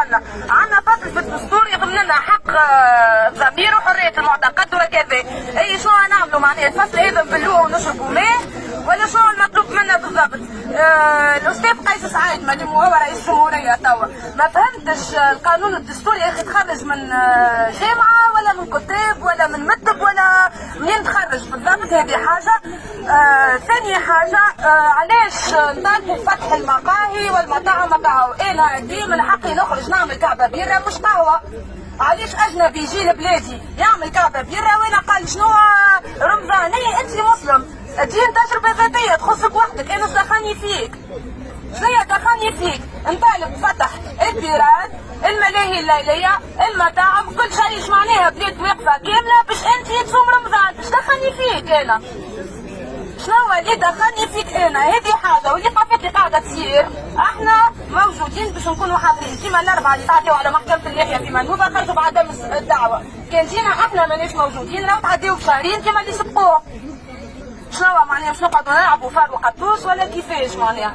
الله. عندنا فصل في الدستور يضمن لنا حق الضمير وحريه المعتقد وكذا. اي شنو نعملوا معناها الفصل هذا نبلوه ونشربوا ماء ولا شنو المطلوب منا بالضبط؟ الاستاذ قيس سعيد مادام هو رئيس الجمهوريه توا ما فهمتش القانون الدستوري يا اخي تخرج من جامعه ولا من كتاب ولا من مكتب ولا منين تخرج بالضبط. هذه حاجه. ثاني حاجه علاش نطالبوا بفتح المقاهي والمطاعم كهو؟ انا عندي من حقي نخرج نعمل كعبه بيره مش قهوه. علاش اجنبي يجي لبلادي يعمل كعبه بيره وانا قال شنو رمضانيه؟ انت مسلم الدين تجربه ذاتيه تخصك وحدك. انا دخلني فيك شنو دخلني فيك؟ نطالب فتح البيرات الملاهي الليليه المطاعم كل شيء. ايش معناها بلاد واقفه كامله باش انت تصوم رمضان؟ ايش دخلني فيك انا؟ شنو اللي دخلني فيك انا؟ هذه حاجه. واللي اللي قاعده تصير احنا موجودين باش نكونوا حاضرين كيما الاربعه اللي تعديوا على محكمه اللحيه في منوبه خرجوا بعدم الدعوه. كان جينا احنا ماناش موجودين لو تعديوا بشهرين كيما اللي سبقوه. شنو معناها باش نقعدوا نلعبوا فار وقطوس ولا كيفاش معناها؟